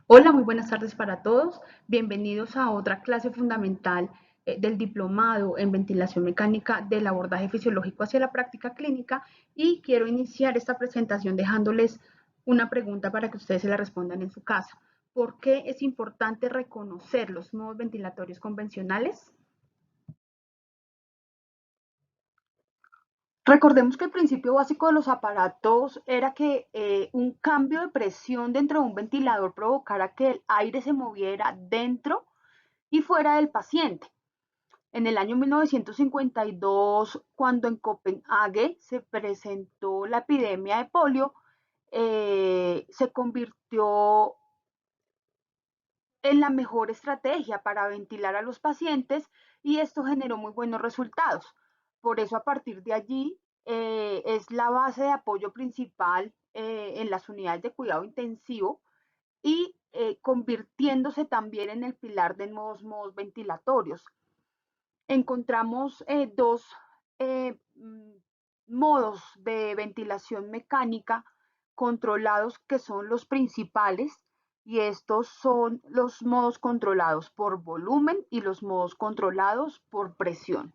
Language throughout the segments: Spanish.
Hola, muy buenas tardes para todos. Bienvenidos a otra clase fundamental del diplomado en ventilación mecánica del abordaje fisiológico hacia la práctica clínica y quiero iniciar esta presentación dejándoles una pregunta para que ustedes se la respondan en su casa. ¿Por qué es importante reconocer los modos ventilatorios convencionales? Recordemos que el principio básico de los aparatos era que un cambio de presión dentro de un ventilador provocara que el aire se moviera dentro y fuera del paciente. En el año 1952, cuando en Copenhague se presentó la epidemia de polio, se convirtió en la mejor estrategia para ventilar a los pacientes y esto generó muy buenos resultados. Por eso a partir de allí es la base de apoyo principal en las unidades de cuidado intensivo y convirtiéndose también en el pilar de nuevos modos ventilatorios. Encontramos dos eh, modos de ventilación mecánica controlados que son los principales y estos son los modos controlados por volumen y los modos controlados por presión.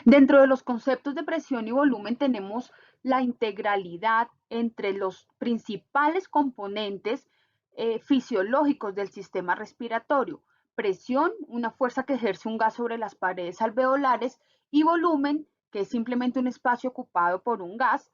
Dentro de los conceptos de presión y volumen tenemos la integralidad entre los principales componentes fisiológicos del sistema respiratorio. Presión, una fuerza que ejerce un gas sobre las paredes alveolares, y volumen, que es simplemente un espacio ocupado por un gas.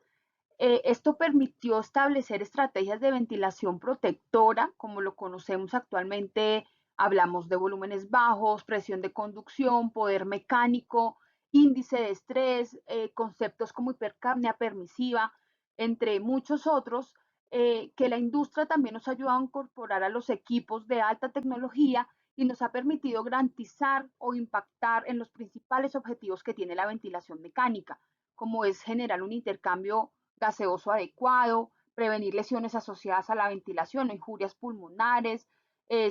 Esto permitió establecer estrategias de ventilación protectora, como lo conocemos actualmente. Hablamos de volúmenes bajos, presión de conducción, poder mecánico, índice de estrés, conceptos como hipercapnia permisiva, entre muchos otros, que la industria también nos ha ayudado a incorporar a los equipos de alta tecnología y nos ha permitido garantizar o impactar en los principales objetivos que tiene la ventilación mecánica, como es generar un intercambio gaseoso adecuado, prevenir lesiones asociadas a la ventilación o injurias pulmonares,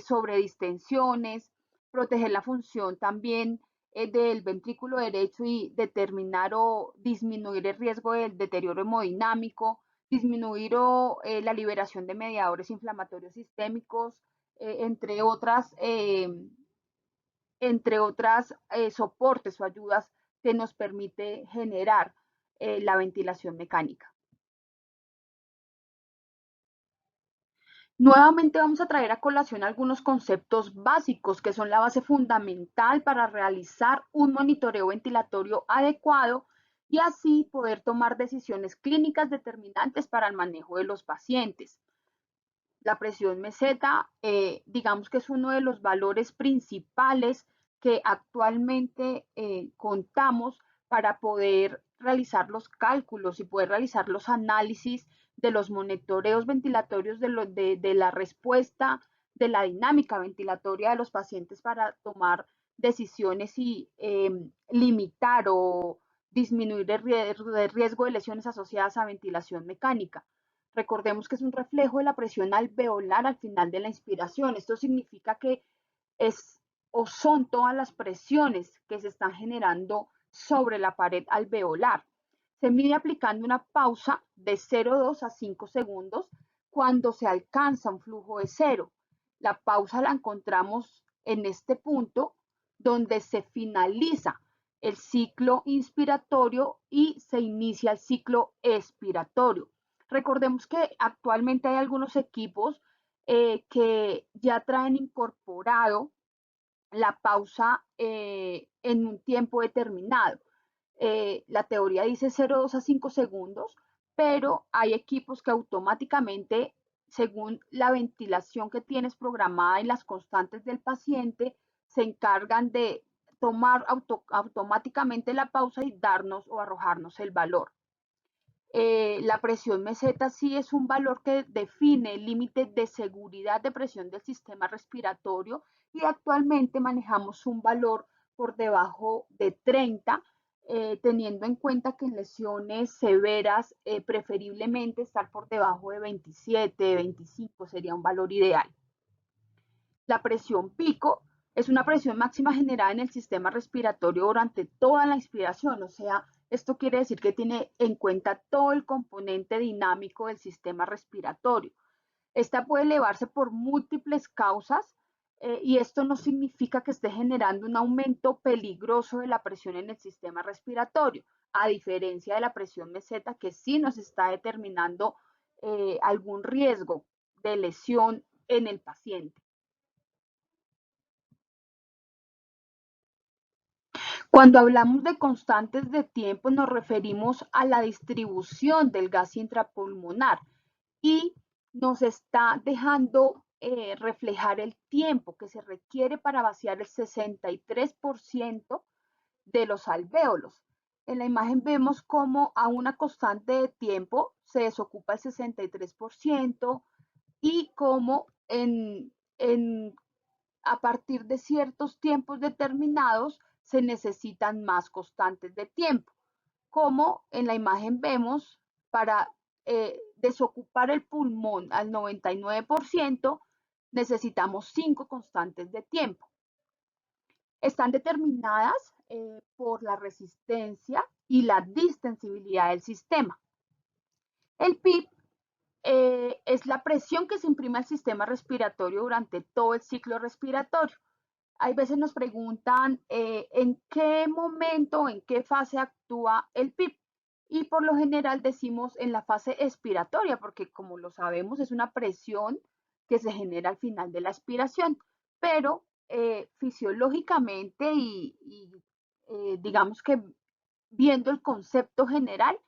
sobredistensiones, proteger la función también del ventrículo derecho y determinar o disminuir el riesgo del deterioro hemodinámico, disminuir la liberación de mediadores inflamatorios sistémicos, eh, entre otras, eh, entre otras soportes o ayudas que nos permite generar la ventilación mecánica. Nuevamente vamos a traer a colación algunos conceptos básicos que son la base fundamental para realizar un monitoreo ventilatorio adecuado y así poder tomar decisiones clínicas determinantes para el manejo de los pacientes. La presión meseta, digamos que es uno de los valores principales que actualmente contamos para poder realizar los cálculos y poder realizar los análisis de los monitoreos ventilatorios de la respuesta de la dinámica ventilatoria de los pacientes para tomar decisiones y limitar o disminuir el riesgo de lesiones asociadas a ventilación mecánica. Recordemos que es un reflejo de la presión alveolar al final de la inspiración. Esto significa que es o son todas las presiones que se están generando sobre la pared alveolar. Se mide aplicando una pausa de 0,2 a 5 segundos cuando se alcanza un flujo de cero. La pausa la encontramos en este punto donde se finaliza el ciclo inspiratorio y se inicia el ciclo expiratorio. Recordemos que actualmente hay algunos equipos que ya traen incorporado la pausa en un tiempo determinado. La teoría dice 0,2 a 5 segundos, pero hay equipos que automáticamente, según la ventilación que tienes programada y las constantes del paciente, se encargan de tomar automáticamente la pausa y darnos o arrojarnos el valor. La presión meseta sí es un valor que define el límite de seguridad de presión del sistema respiratorio y actualmente manejamos un valor por debajo de 30, teniendo en cuenta que en lesiones severas preferiblemente estar por debajo de 27, 25 sería un valor ideal. La presión pico es una presión máxima generada en el sistema respiratorio durante toda la inspiración, o sea, esto quiere decir que tiene en cuenta todo el componente dinámico del sistema respiratorio. Esta puede elevarse por múltiples causas y esto no significa que esté generando un aumento peligroso de la presión en el sistema respiratorio, a diferencia de la presión meseta que sí nos está determinando algún riesgo de lesión en el paciente. Cuando hablamos de constantes de tiempo nos referimos a la distribución del gas intrapulmonar y nos está dejando reflejar el tiempo que se requiere para vaciar el 63% de los alvéolos. En la imagen vemos cómo a una constante de tiempo se desocupa el 63% y cómo a partir de ciertos tiempos determinados se necesitan más constantes de tiempo. Como en la imagen vemos, para desocupar el pulmón al 99%, necesitamos 5 constantes de tiempo. Están determinadas por la resistencia y la distensibilidad del sistema. El PIB es la presión que se imprime al sistema respiratorio durante todo el ciclo respiratorio. Hay veces nos preguntan en qué momento, en qué fase actúa el PIB. Y por lo general decimos en la fase expiratoria, porque como lo sabemos es una presión que se genera al final de la expiración. Pero fisiológicamente digamos que viendo el concepto general,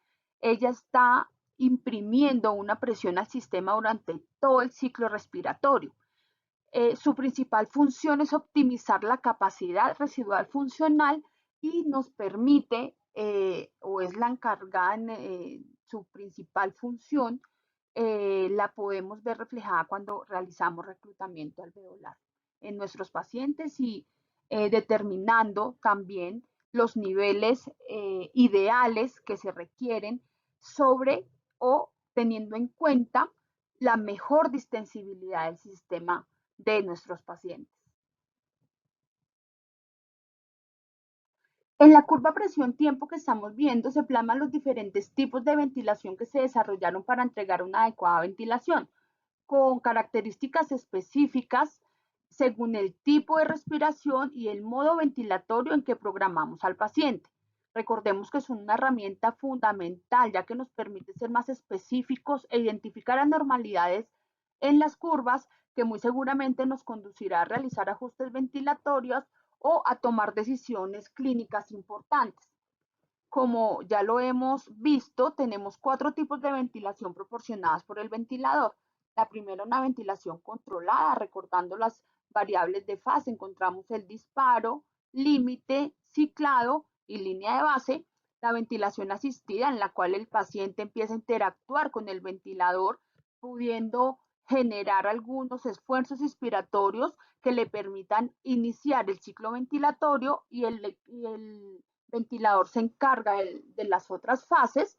ella está imprimiendo una presión al sistema durante todo el ciclo respiratorio. Su principal función es optimizar la capacidad residual funcional y nos permite, o es la encargada en su principal función, la podemos ver reflejada cuando realizamos reclutamiento alveolar en nuestros pacientes y determinando también los niveles ideales que se requieren sobre o teniendo en cuenta la mejor distensibilidad del sistema de nuestros pacientes. En la curva presión-tiempo que estamos viendo se plasman los diferentes tipos de ventilación que se desarrollaron para entregar una adecuada ventilación, con características específicas según el tipo de respiración y el modo ventilatorio en que programamos al paciente. Recordemos que son una herramienta fundamental ya que nos permite ser más específicos e identificar anormalidades en las curvas que muy seguramente nos conducirá a realizar ajustes ventilatorios o a tomar decisiones clínicas importantes. Como ya lo hemos visto, tenemos 4 tipos de ventilación proporcionadas por el ventilador. La primera, una ventilación controlada, recordando las variables de fase. Encontramos el disparo, límite, ciclado y línea de base. La ventilación asistida, en la cual el paciente empieza a interactuar con el ventilador, pudiendo generar algunos esfuerzos inspiratorios que le permitan iniciar el ciclo ventilatorio y el ventilador se encarga de las otras fases.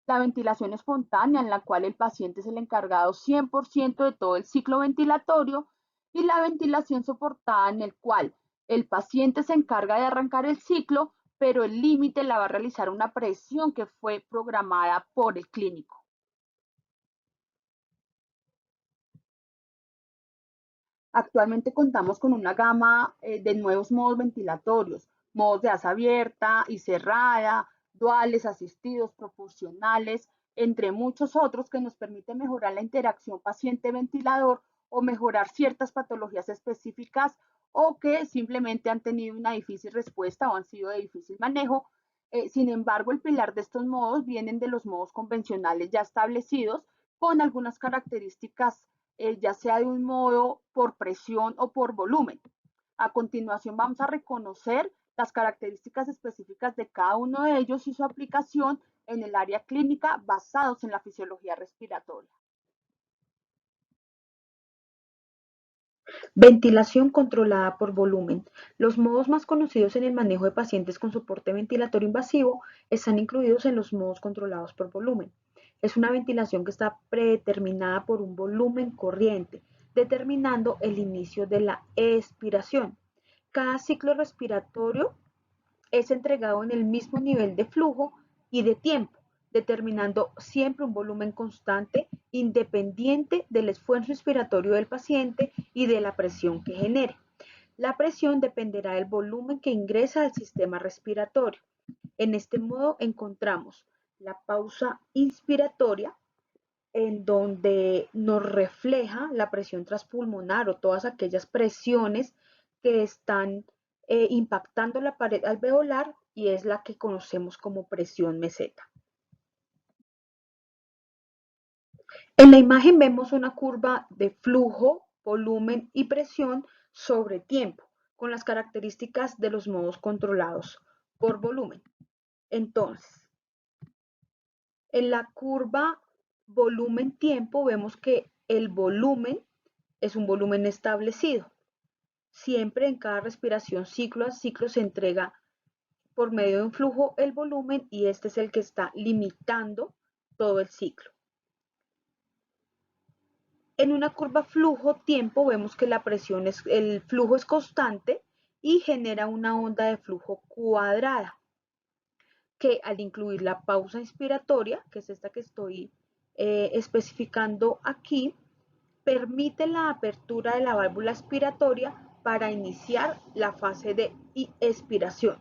La ventilación espontánea, en la cual el paciente es el encargado 100% de todo el ciclo ventilatorio, y la ventilación soportada, en el cual el paciente se encarga de arrancar el ciclo, pero el límite la va a realizar una presión que fue programada por el clínico. Actualmente contamos con una gama de nuevos modos ventilatorios, modos de asa abierta y cerrada, duales, asistidos, proporcionales, entre muchos otros que nos permiten mejorar la interacción paciente-ventilador o mejorar ciertas patologías específicas o que simplemente han tenido una difícil respuesta o han sido de difícil manejo. Sin embargo, el pilar de estos modos vienen de los modos convencionales ya establecidos con algunas características ya sea de un modo por presión o por volumen. A continuación vamos a reconocer las características específicas de cada uno de ellos y su aplicación en el área clínica basados en la fisiología respiratoria. Ventilación controlada por volumen. Los modos más conocidos en el manejo de pacientes con soporte ventilatorio invasivo están incluidos en los modos controlados por volumen. Es una ventilación que está predeterminada por un volumen corriente, determinando el inicio de la expiración. Cada ciclo respiratorio es entregado en el mismo nivel de flujo y de tiempo, determinando siempre un volumen constante independiente del esfuerzo inspiratorio del paciente y de la presión que genere. La presión dependerá del volumen que ingresa al sistema respiratorio. En este modo encontramos la pausa inspiratoria, en donde nos refleja la presión transpulmonar o todas aquellas presiones que están impactando la pared alveolar, y es la que conocemos como presión meseta. En la imagen vemos una curva de flujo, volumen y presión sobre tiempo, con las características de los modos controlados por volumen. Entonces, en la curva volumen-tiempo vemos que el volumen es un volumen establecido. Siempre en cada respiración ciclo a ciclo se entrega por medio de un flujo el volumen, y este es el que está limitando todo el ciclo. En una curva flujo-tiempo vemos que el flujo es constante y genera una onda de flujo cuadrada, que al incluir la pausa inspiratoria, que es esta que estoy especificando aquí, permite la apertura de la válvula expiratoria para iniciar la fase de expiración,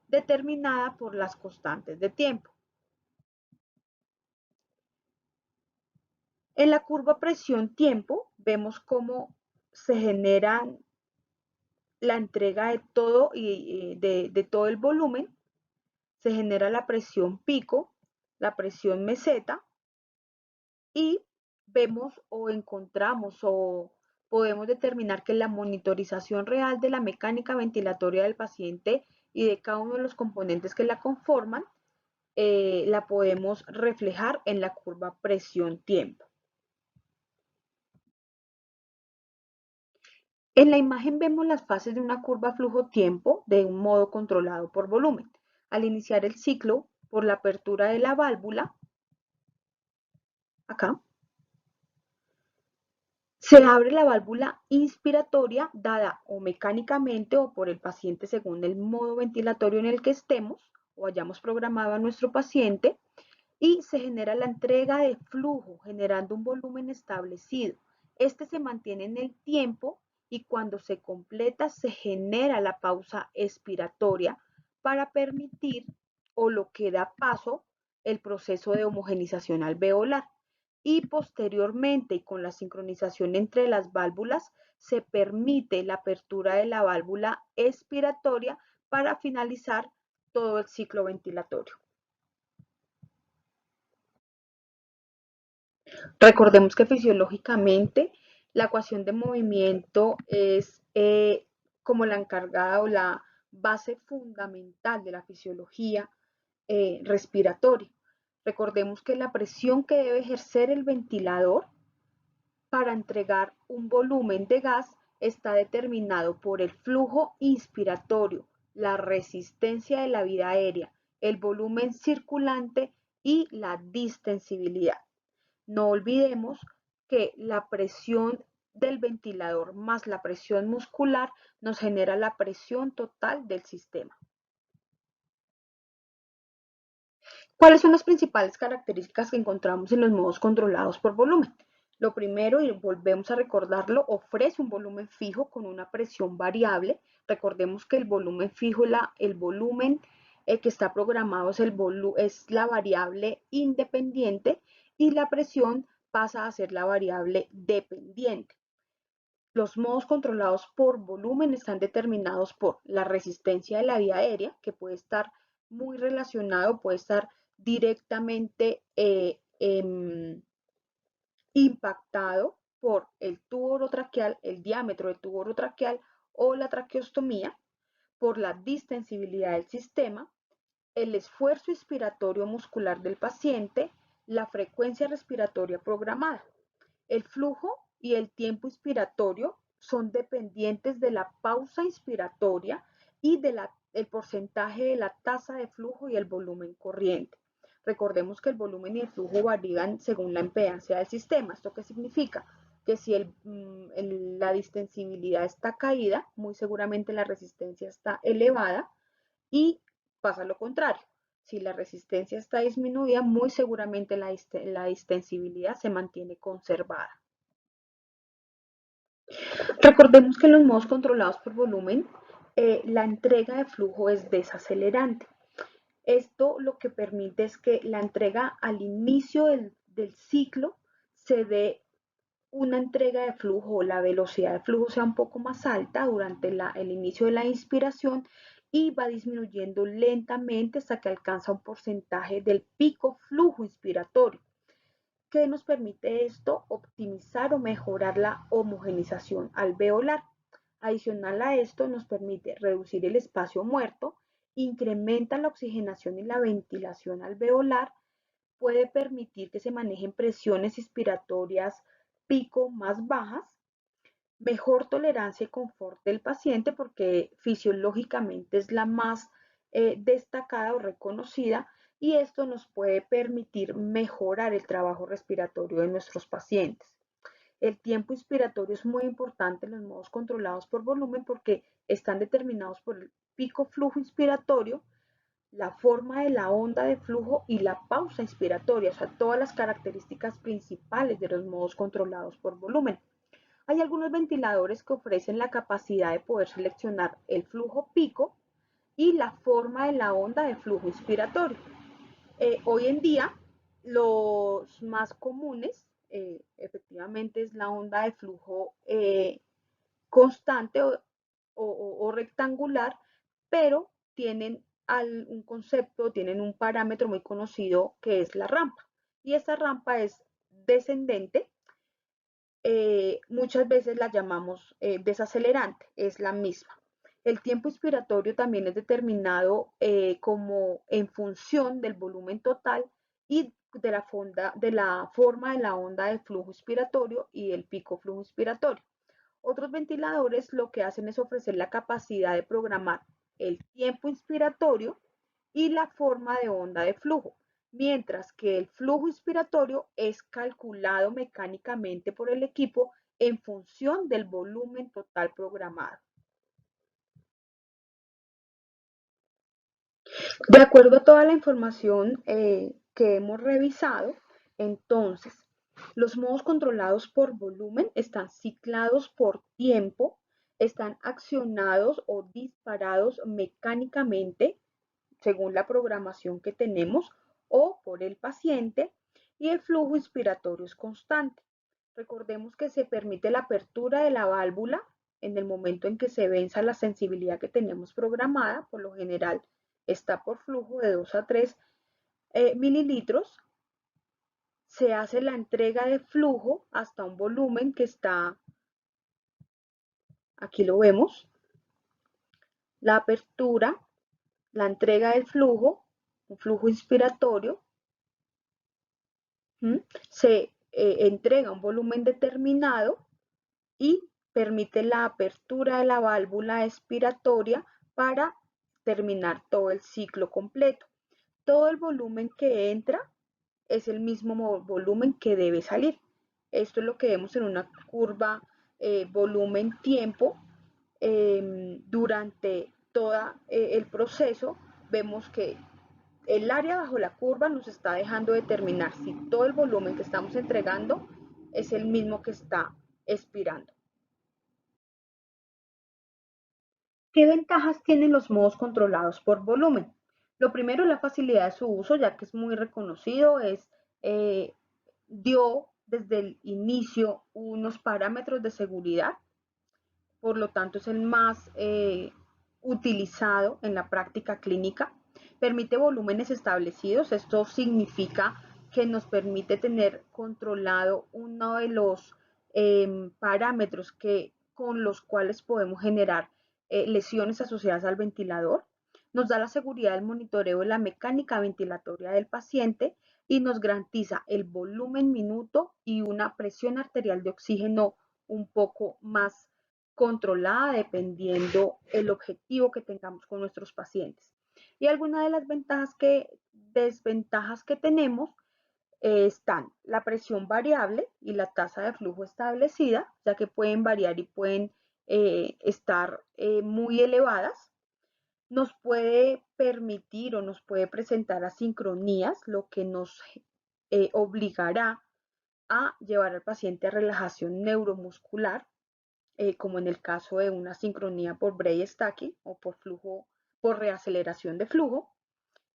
determinada por las constantes de tiempo. En la curva presión-tiempo vemos cómo se genera la entrega de todo, de todo el volumen. Se genera la presión pico, la presión meseta, y vemos o encontramos o podemos determinar que la monitorización real de la mecánica ventilatoria del paciente y de cada uno de los componentes que la conforman, la podemos reflejar en la curva presión-tiempo. En la imagen vemos las fases de una curva flujo-tiempo de un modo controlado por volumen. Al iniciar el ciclo, por la apertura de la válvula, acá, se abre la válvula inspiratoria dada o mecánicamente o por el paciente según el modo ventilatorio en el que estemos o hayamos programado a nuestro paciente, y se genera la entrega de flujo generando un volumen establecido. Este se mantiene en el tiempo y cuando se completa se genera la pausa expiratoria para permitir, o lo que da paso, el proceso de homogenización alveolar. Y posteriormente, y con la sincronización entre las válvulas, se permite la apertura de la válvula expiratoria para finalizar todo el ciclo ventilatorio. Recordemos que fisiológicamente la ecuación de movimiento es como la encargada o la base fundamental de la fisiología respiratoria. Recordemos que la presión que debe ejercer el ventilador para entregar un volumen de gas está determinado por el flujo inspiratorio, la resistencia de la vía aérea, el volumen circulante y la distensibilidad. No olvidemos que la presión del ventilador más la presión muscular nos genera la presión total del sistema. ¿Cuáles son las principales características que encontramos en los modos controlados por volumen? Lo primero, y volvemos a recordarlo, ofrece un volumen fijo con una presión variable. Recordemos que el volumen fijo, el volumen que está programado es la variable independiente, y la presión pasa a ser la variable dependiente. Los modos controlados por volumen están determinados por la resistencia de la vía aérea, que puede estar muy relacionado, puede estar directamente impactado por el tubo orotraqueal, el diámetro del tubo orotraqueal o la traqueostomía, por la distensibilidad del sistema, el esfuerzo inspiratorio muscular del paciente, la frecuencia respiratoria programada. El flujo y el tiempo inspiratorio son dependientes de la pausa inspiratoria y del porcentaje de la tasa de flujo y el volumen corriente. Recordemos que el volumen y el flujo varían según la impedancia del sistema. ¿Esto qué significa? Que si la distensibilidad está caída, muy seguramente la resistencia está elevada, y pasa lo contrario. Si la resistencia está disminuida, muy seguramente la distensibilidad se mantiene conservada. Recordemos que en los modos controlados por volumen, la entrega de flujo es desacelerante. Esto lo que permite es que la entrega al inicio del ciclo se dé una entrega de flujo o la velocidad de flujo sea un poco más alta durante el inicio de la inspiración y va disminuyendo lentamente hasta que alcanza un porcentaje del pico flujo inspiratorio. ¿Qué nos permite esto? Optimizar o mejorar la homogenización alveolar. Adicional a esto, nos permite reducir el espacio muerto, incrementa la oxigenación y la ventilación alveolar, puede permitir que se manejen presiones inspiratorias pico más bajas, mejor tolerancia y confort del paciente porque fisiológicamente es la más destacada o reconocida y esto nos puede permitir mejorar el trabajo respiratorio de nuestros pacientes. El tiempo inspiratorio es muy importante en los modos controlados por volumen porque están determinados por el pico flujo inspiratorio, la forma de la onda de flujo y la pausa inspiratoria, o sea, todas las características principales de los modos controlados por volumen. Hay algunos ventiladores que ofrecen la capacidad de poder seleccionar el flujo pico y la forma de la onda de flujo inspiratorio. Hoy en día, los más comunes, efectivamente, es la onda de flujo constante o rectangular, pero tienen un concepto, tienen un parámetro muy conocido que es la rampa. Y esta rampa es descendente, muchas veces la llamamos desacelerante, es la misma. El tiempo inspiratorio también es determinado como en función del volumen total y de la forma de la onda de flujo inspiratorio y el pico flujo inspiratorio. Otros ventiladores lo que hacen es ofrecer la capacidad de programar el tiempo inspiratorio y la forma de onda de flujo, mientras que el flujo inspiratorio es calculado mecánicamente por el equipo en función del volumen total programado. De acuerdo a toda la información que hemos revisado, entonces, los modos controlados por volumen están ciclados por tiempo, están accionados o disparados mecánicamente según la programación que tenemos o por el paciente y el flujo inspiratorio es constante. Recordemos que se permite la apertura de la válvula en el momento en que se venza la sensibilidad que tenemos programada, por lo general está por flujo de 2 a 3 mililitros. Se hace la entrega de flujo hasta un volumen que está, aquí lo vemos, la apertura, la entrega del flujo, un flujo inspiratorio, se entrega un volumen determinado y permite la apertura de la válvula expiratoria para terminar todo el ciclo completo. Todo el volumen que entra es el mismo volumen que debe salir. Esto es lo que vemos en una curva volumen-tiempo. Durante todo el proceso vemos que el área bajo la curva nos está dejando determinar si todo el volumen que estamos entregando es el mismo que está expirando. ¿Qué ventajas tienen los modos controlados por volumen? Lo primero es la facilidad de su uso, ya que es muy reconocido, dio desde el inicio unos parámetros de seguridad, por lo tanto es el más utilizado en la práctica clínica. Permite volúmenes establecidos, esto significa que nos permite tener controlado uno de los parámetros con los cuales podemos generar lesiones asociadas al ventilador. Nos da la seguridad del monitoreo de la mecánica ventilatoria del paciente y nos garantiza el volumen minuto y una presión arterial de oxígeno un poco más controlada dependiendo el objetivo que tengamos con nuestros pacientes. Y algunas de las desventajas que tenemos están la presión variable y la tasa de flujo establecida, ya que pueden variar y pueden estar muy elevadas. nos puede permitir o nos puede presentar asincronías, lo que nos obligará a llevar al paciente a relajación neuromuscular, como en el caso de una sincronía por Brey-Stacking o por reaceleración de flujo,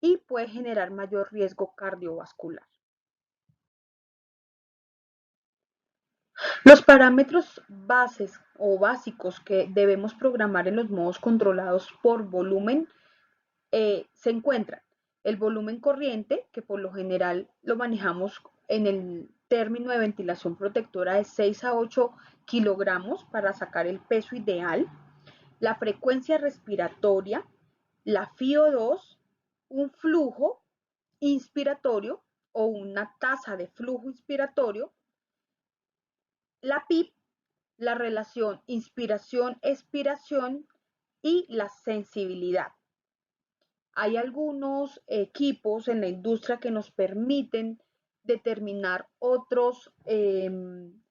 y puede generar mayor riesgo cardiovascular. Los parámetros bases o básicos que debemos programar en los modos controlados por volumen se encuentran el volumen corriente, que por lo general lo manejamos en el término de ventilación protectora de 6 a 8 kilogramos para sacar el peso ideal, la frecuencia respiratoria, la FiO2, un flujo inspiratorio o una tasa de flujo inspiratorio, la PIP, la relación inspiración-expiración y la sensibilidad. Hay algunos equipos en la industria que nos permiten determinar otros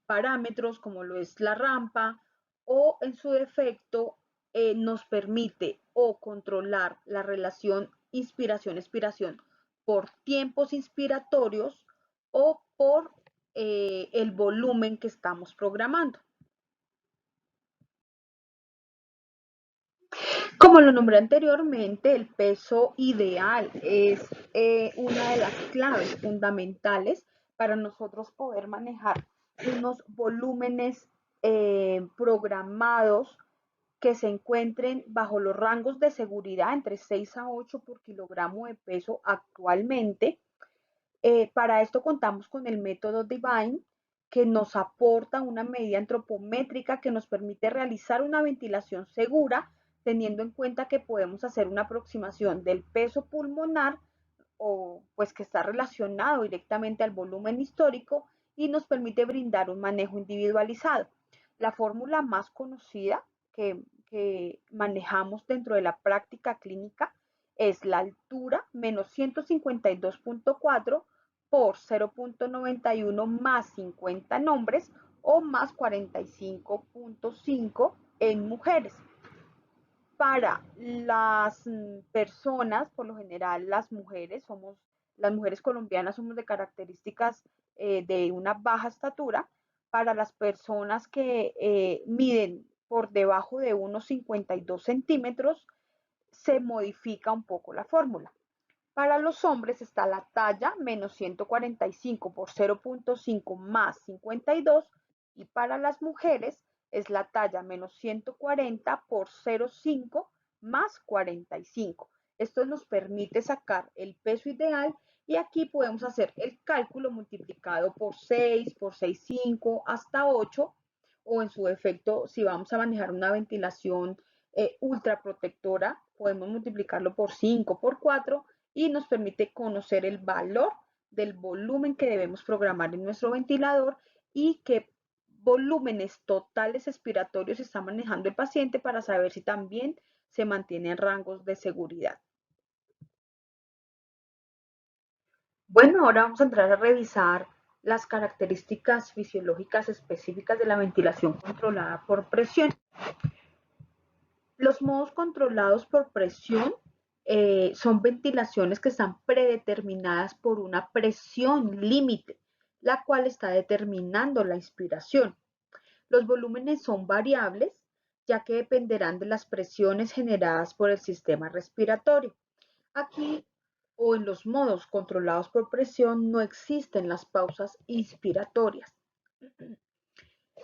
parámetros como lo es la rampa, o en su defecto nos permite o controlar la relación inspiración-expiración por tiempos inspiratorios o por el volumen que estamos programando. Como lo nombré anteriormente, el peso ideal es una de las claves fundamentales para nosotros poder manejar unos volúmenes programados que se encuentren bajo los rangos de seguridad entre 6 a 8 por kilogramo de peso actualmente. Para esto contamos con el método Divine, que nos aporta una medida antropométrica que nos permite realizar una ventilación segura, teniendo en cuenta que podemos hacer una aproximación del peso pulmonar, o pues que está relacionado directamente al volumen histórico, y nos permite brindar un manejo individualizado. La fórmula más conocida que manejamos dentro de la práctica clínica es la altura menos 152.4 por 0.91 más 50 en hombres o más 45.5 en mujeres. Para las personas, por lo general las mujeres colombianas somos de características de una baja estatura. Para las personas que miden por debajo de unos 52 centímetros, se modifica un poco la fórmula. Para los hombres está la talla menos 145 por 0.5 más 52, y para las mujeres es la talla menos 140 por 0.5 más 45. Esto nos permite sacar el peso ideal, y aquí podemos hacer el cálculo multiplicado por 6, por 6,5 hasta 8, o en su defecto, si vamos a manejar una ventilación ultraprotectora, podemos multiplicarlo por 5, por 4, y nos permite conocer el valor del volumen que debemos programar en nuestro ventilador y qué volúmenes totales expiratorios está manejando el paciente, para saber si también se mantiene en rangos de seguridad. Bueno, ahora vamos a entrar a revisar las características fisiológicas específicas de la ventilación controlada por presión. Los modos controlados por presión son ventilaciones que están predeterminadas por una presión límite, la cual está determinando la inspiración. Los volúmenes son variables, ya que dependerán de las presiones generadas por el sistema respiratorio. Aquí, o en los modos controlados por presión, no existen las pausas inspiratorias.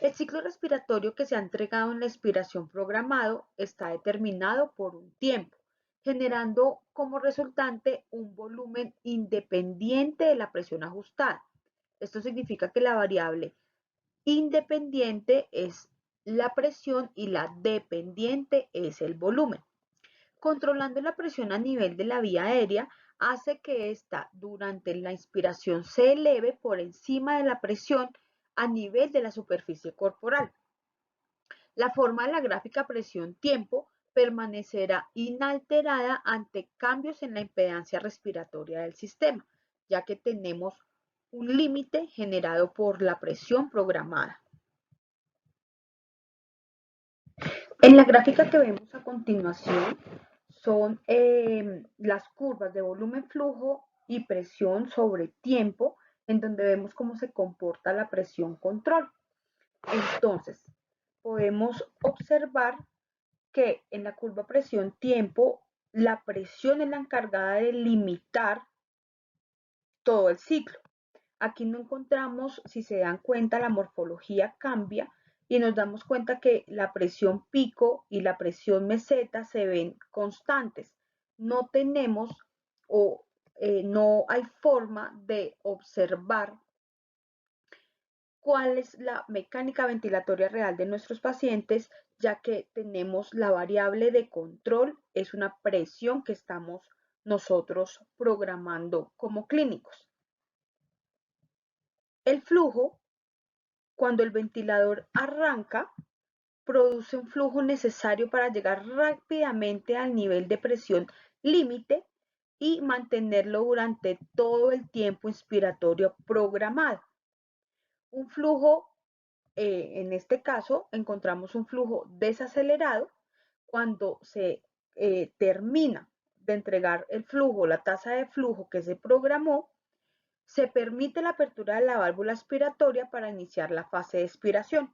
El ciclo respiratorio que se ha entregado en la expiración programado está determinado por un tiempo, generando como resultante un volumen independiente de la presión ajustada. Esto significa que la variable independiente es la presión y la dependiente es el volumen. Controlando la presión a nivel de la vía aérea hace que ésta durante la inspiración se eleve por encima de la presión a nivel de la superficie corporal. La forma de la gráfica presión-tiempo permanecerá inalterada ante cambios en la impedancia respiratoria del sistema, ya que tenemos un límite generado por la presión programada. En la gráfica que vemos a continuación son las curvas de volumen, flujo y presión sobre tiempo, en donde vemos cómo se comporta la presión control. Entonces, podemos observar que en la curva presión-tiempo, la presión es la encargada de limitar todo el ciclo. Aquí no encontramos, si se dan cuenta, la morfología cambia y nos damos cuenta que la presión pico y la presión meseta se ven constantes. No tenemos o no hay forma de observar cuál es la mecánica ventilatoria real de nuestros pacientes, ya que tenemos la variable de control, es una presión que estamos nosotros programando como clínicos. El flujo, cuando el ventilador arranca, produce un flujo necesario para llegar rápidamente al nivel de presión límite y mantenerlo durante todo el tiempo inspiratorio programado. Un flujo, en este caso, encontramos un flujo desacelerado cuando se termina de entregar el flujo, la tasa de flujo que se programó. Se permite la apertura de la válvula aspiratoria para iniciar la fase de expiración.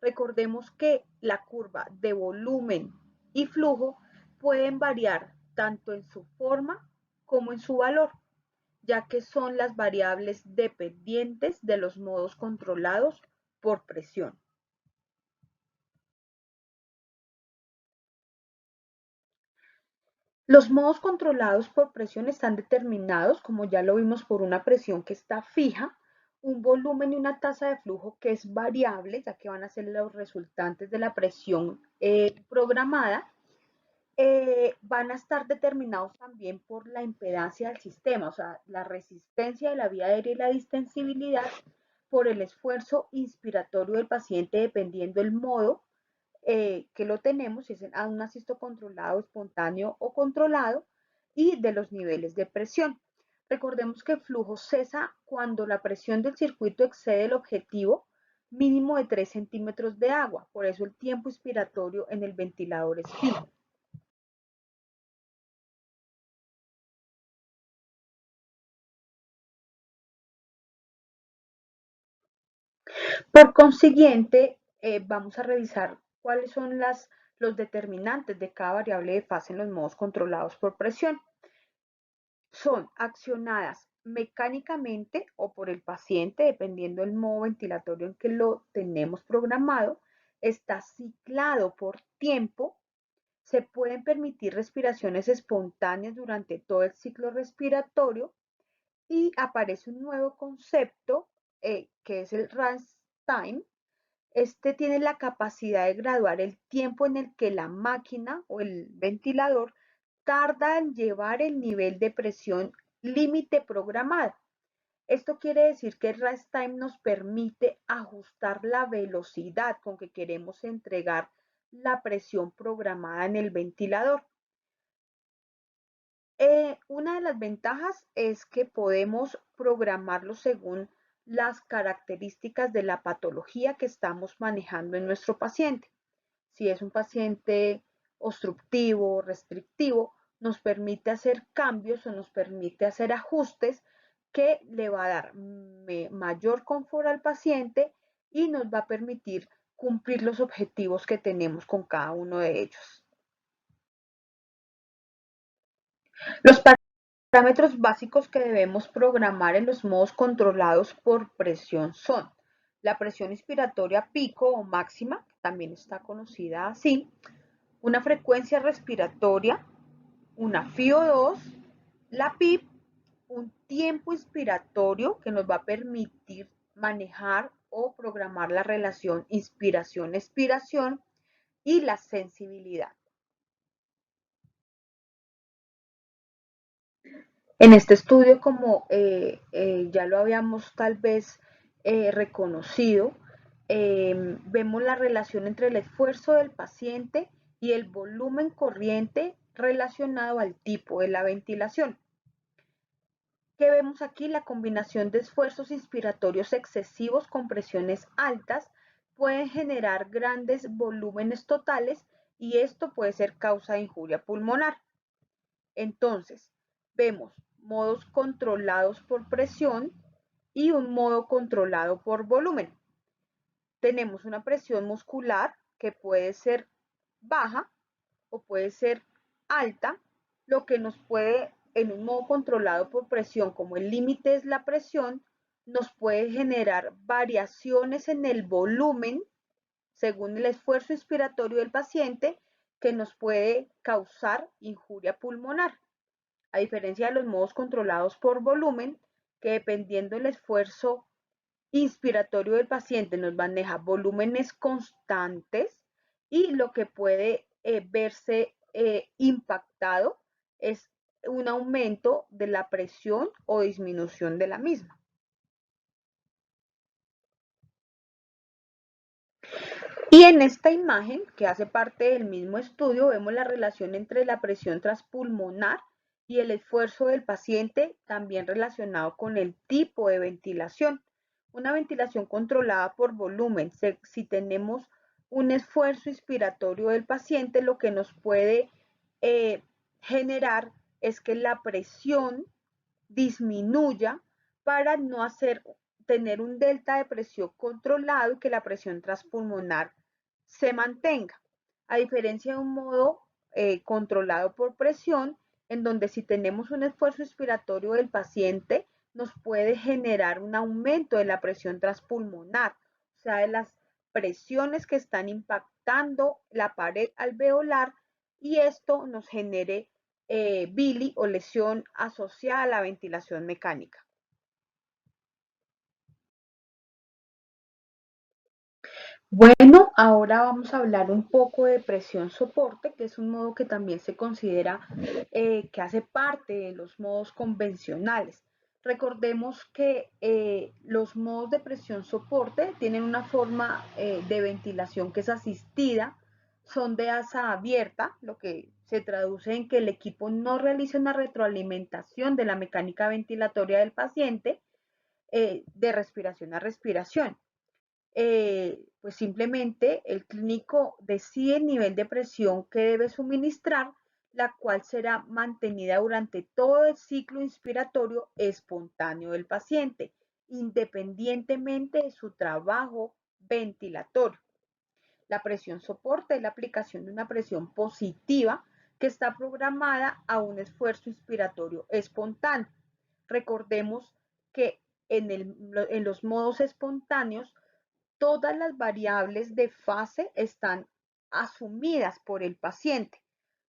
Recordemos que la curva de volumen y flujo pueden variar tanto en su forma como en su valor, ya que son las variables dependientes de los modos controlados por presión. Los modos controlados por presión están determinados, como ya lo vimos, por una presión que está fija, un volumen y una tasa de flujo que es variable, ya que van a ser los resultantes de la presión programada. Van a estar determinados también por la impedancia del sistema, o sea, la resistencia de la vía aérea y la distensibilidad, por el esfuerzo inspiratorio del paciente, dependiendo del modo que lo tenemos, si es a un asisto controlado, espontáneo o controlado, y de los niveles de presión. Recordemos que el flujo cesa cuando la presión del circuito excede el objetivo mínimo de 3 centímetros de agua, por eso el tiempo inspiratorio en el ventilador es fijo. Por consiguiente, vamos a revisar cuáles son los determinantes de cada variable de fase en los modos controlados por presión. Son accionadas mecánicamente o por el paciente, dependiendo del modo ventilatorio en que lo tenemos programado. Está ciclado por tiempo. Se pueden permitir respiraciones espontáneas durante todo el ciclo respiratorio y aparece un nuevo concepto que es el runtime. Este tiene la capacidad de graduar el tiempo en el que la máquina o el ventilador tarda en llevar el nivel de presión límite programado. Esto quiere decir que el rest time nos permite ajustar la velocidad con que queremos entregar la presión programada en el ventilador. Una de las ventajas es que podemos programarlo según las características de la patología que estamos manejando en nuestro paciente. Si es un paciente obstructivo, restrictivo, nos permite hacer cambios o nos permite hacer ajustes que le va a dar mayor confort al paciente y nos va a permitir cumplir los objetivos que tenemos con cada uno de ellos. Los parámetros básicos que debemos programar en los modos controlados por presión son la presión inspiratoria pico o máxima, que también está conocida así, una frecuencia respiratoria, una FiO2, la PIP, un tiempo inspiratorio que nos va a permitir manejar o programar la relación inspiración-expiración y la sensibilidad. En este estudio, como ya lo habíamos tal vez reconocido, vemos la relación entre el esfuerzo del paciente y el volumen corriente relacionado al tipo de la ventilación. ¿Qué vemos aquí? La combinación de esfuerzos inspiratorios excesivos con presiones altas pueden generar grandes volúmenes totales y esto puede ser causa de injuria pulmonar. Entonces, vemos modos controlados por presión y un modo controlado por volumen. Tenemos una presión muscular que puede ser baja o puede ser alta, lo que nos puede, en un modo controlado por presión, como el límite es la presión, nos puede generar variaciones en el volumen según el esfuerzo inspiratorio del paciente que nos puede causar injuria pulmonar. A diferencia de los modos controlados por volumen, que dependiendo del esfuerzo inspiratorio del paciente nos maneja volúmenes constantes y lo que puede verse impactado es un aumento de la presión o disminución de la misma. Y en esta imagen, que hace parte del mismo estudio, vemos la relación entre la presión transpulmonar y el esfuerzo del paciente, también relacionado con el tipo de ventilación. Una ventilación controlada por volumen, si tenemos un esfuerzo inspiratorio del paciente, lo que nos puede generar es que la presión disminuya para no tener un delta de presión controlado y que la presión transpulmonar se mantenga. A diferencia de un modo controlado por presión, en donde si tenemos un esfuerzo inspiratorio del paciente, nos puede generar un aumento de la presión transpulmonar, o sea, de las presiones que están impactando la pared alveolar y esto nos genere bili o lesión asociada a la ventilación mecánica. Bueno, ahora vamos a hablar un poco de presión soporte, que es un modo que también se considera que hace parte de los modos convencionales. Recordemos que los modos de presión soporte tienen una forma de ventilación que es asistida, son de asa abierta, lo que se traduce en que el equipo no realiza una retroalimentación de la mecánica ventilatoria del paciente de respiración a respiración. Pues simplemente el clínico decide el nivel de presión que debe suministrar, la cual será mantenida durante todo el ciclo inspiratorio espontáneo del paciente, independientemente de su trabajo ventilatorio. La presión soporte es la aplicación de una presión positiva que está programada a un esfuerzo inspiratorio espontáneo. Recordemos que en los modos espontáneos todas las variables de fase están asumidas por el paciente.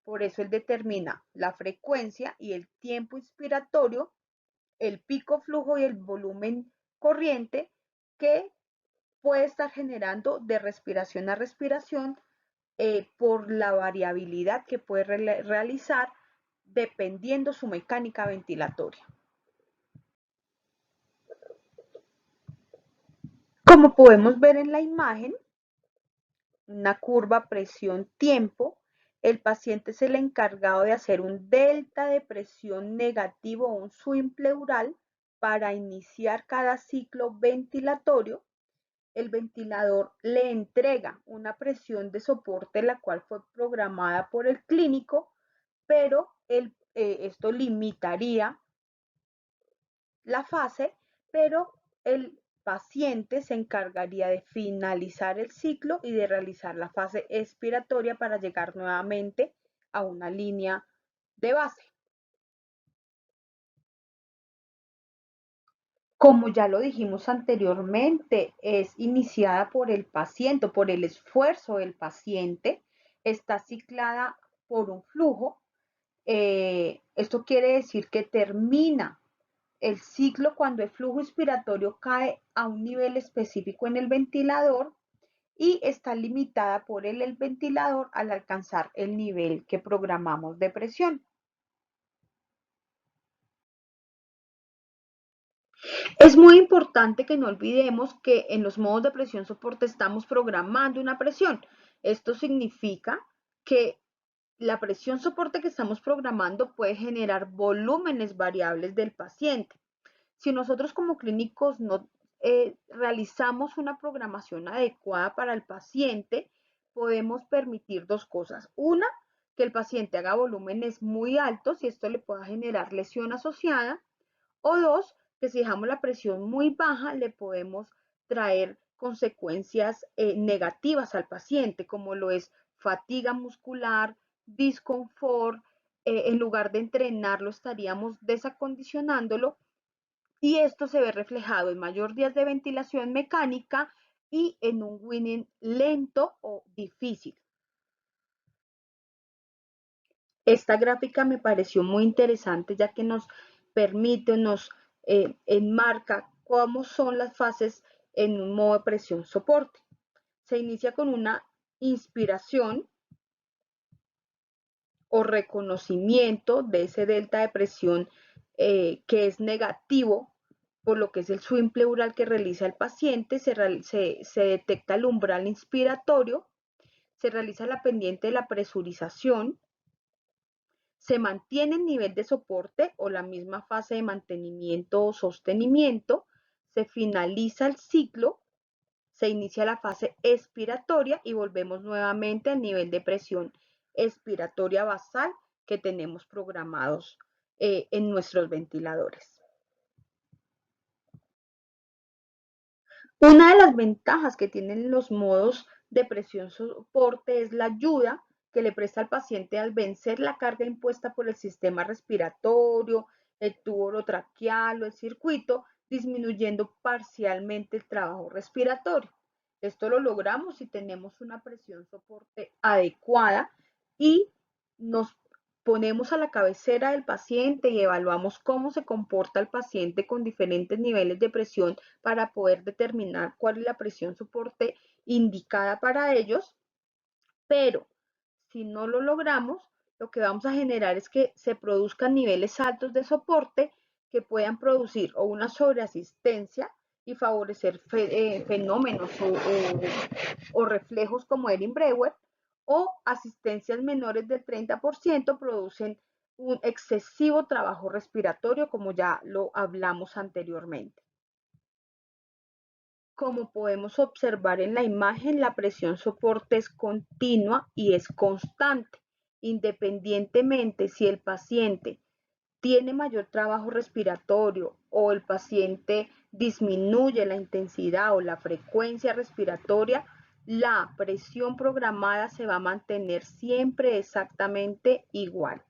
Por eso él determina la frecuencia y el tiempo inspiratorio, el pico flujo y el volumen corriente que puede estar generando de respiración a respiración por la variabilidad que puede realizar dependiendo su mecánica ventilatoria. Como podemos ver en la imagen, una curva presión-tiempo, el paciente es el encargado de hacer un delta de presión negativo o un swing pleural para iniciar cada ciclo ventilatorio. El ventilador le entrega una presión de soporte, la cual fue programada por el clínico, pero esto limitaría la fase, pero el paciente se encargaría de finalizar el ciclo y de realizar la fase expiratoria para llegar nuevamente a una línea de base. Como ya lo dijimos anteriormente, es iniciada por el paciente, por el esfuerzo del paciente, está ciclada por un flujo. Esto quiere decir que termina el ciclo cuando el flujo inspiratorio cae a un nivel específico en el ventilador y está limitada por el ventilador al alcanzar el nivel que programamos de presión. Es muy importante que no olvidemos que en los modos de presión soporte estamos programando una presión. Esto significa que la presión soporte que estamos programando puede generar volúmenes variables del paciente. Si nosotros como clínicos no realizamos una programación adecuada para el paciente, podemos permitir dos cosas. Una, que el paciente haga volúmenes muy altos y esto le pueda generar lesión asociada. O dos, que si dejamos la presión muy baja, le podemos traer consecuencias negativas al paciente, como lo es fatiga muscular, disconfort. En lugar de entrenarlo, estaríamos desacondicionándolo y esto se ve reflejado en mayor días de ventilación mecánica y en un winning lento o difícil. Esta gráfica me pareció muy interesante ya que nos permite, nos enmarca cómo son las fases en un modo de presión soporte. Se inicia con una inspiración o reconocimiento de ese delta de presión que es negativo, por lo que es el swing pleural que realiza el paciente, se detecta el umbral inspiratorio, se realiza la pendiente de la presurización, se mantiene el nivel de soporte o la misma fase de mantenimiento o sostenimiento, se finaliza el ciclo, se inicia la fase expiratoria y volvemos nuevamente al nivel de presión expiratoria basal que tenemos programados en nuestros ventiladores. Una de las ventajas que tienen los modos de presión soporte es la ayuda que le presta al paciente al vencer la carga impuesta por el sistema respiratorio, el tubo orotraqueal o el circuito, disminuyendo parcialmente el trabajo respiratorio. Esto lo logramos si tenemos una presión soporte adecuada y nos ponemos a la cabecera del paciente y evaluamos cómo se comporta el paciente con diferentes niveles de presión para poder determinar cuál es la presión soporte indicada para ellos, pero si no lo logramos, lo que vamos a generar es que se produzcan niveles altos de soporte que puedan producir o una sobreasistencia y favorecer fenómenos o reflejos como Erin-Brewer, o asistencias menores del 30% producen un excesivo trabajo respiratorio, como ya lo hablamos anteriormente. Como podemos observar en la imagen, la presión soporte es continua y es constante, independientemente si el paciente tiene mayor trabajo respiratorio o el paciente disminuye la intensidad o la frecuencia respiratoria, la presión programada se va a mantener siempre exactamente igual.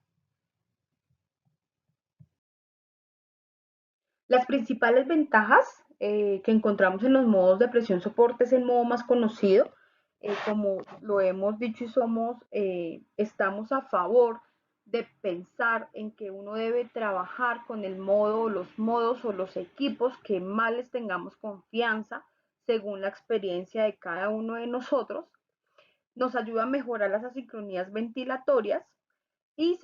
Las principales ventajas que encontramos en los modos de presión soporte es el modo más conocido. Como lo hemos dicho y estamos a favor de pensar en que uno debe trabajar con el modo, los modos o los equipos que más les tengamos confianza según la experiencia de cada uno de nosotros. Nos ayuda a mejorar las asincronías ventilatorias y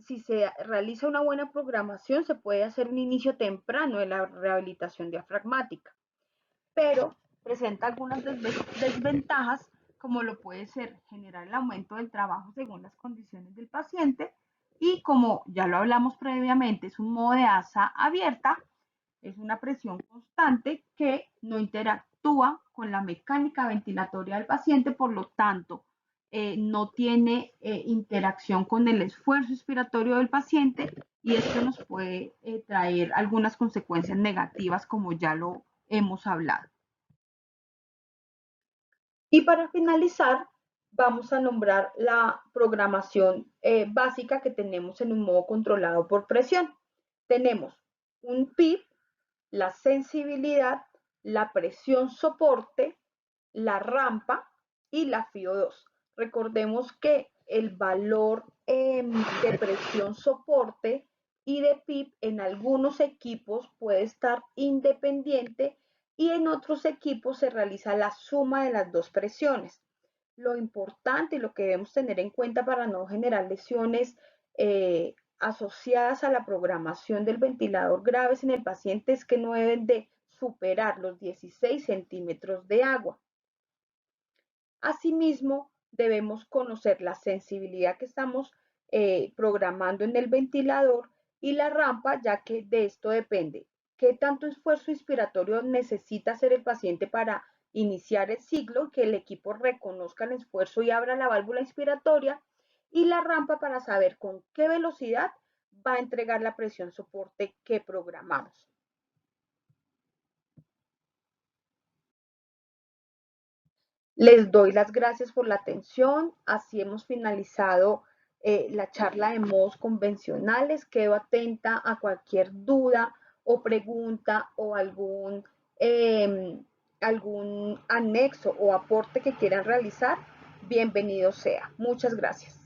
si se realiza una buena programación, se puede hacer un inicio temprano de la rehabilitación diafragmática, pero presenta algunas desventajas, como lo puede ser generar el aumento del trabajo según las condiciones del paciente, y como ya lo hablamos previamente, es un modo de asa abierta, es una presión constante que no interactúa con la mecánica ventilatoria del paciente, por lo tanto, no tiene interacción con el esfuerzo expiratorio del paciente y esto nos puede traer algunas consecuencias negativas como ya lo hemos hablado. Y para finalizar, vamos a nombrar la programación básica que tenemos en un modo controlado por presión. Tenemos un PIB, la sensibilidad, la presión soporte, la rampa y la FIO2. Recordemos que el valor de presión soporte y de PIB en algunos equipos puede estar independiente y en otros equipos se realiza la suma de las dos presiones. Lo importante y lo que debemos tener en cuenta para no generar lesiones asociadas a la programación del ventilador graves en el paciente es que no deben de superar los 16 centímetros de agua. Asimismo, debemos conocer la sensibilidad que estamos programando en el ventilador y la rampa, ya que de esto depende qué tanto esfuerzo inspiratorio necesita hacer el paciente para iniciar el ciclo, que el equipo reconozca el esfuerzo y abra la válvula inspiratoria, y la rampa para saber con qué velocidad va a entregar la presión soporte que programamos. Les doy las gracias por la atención. Así hemos finalizado la charla de modos convencionales. Quedo atenta a cualquier duda o pregunta o algún anexo o aporte que quieran realizar. Bienvenido sea. Muchas gracias.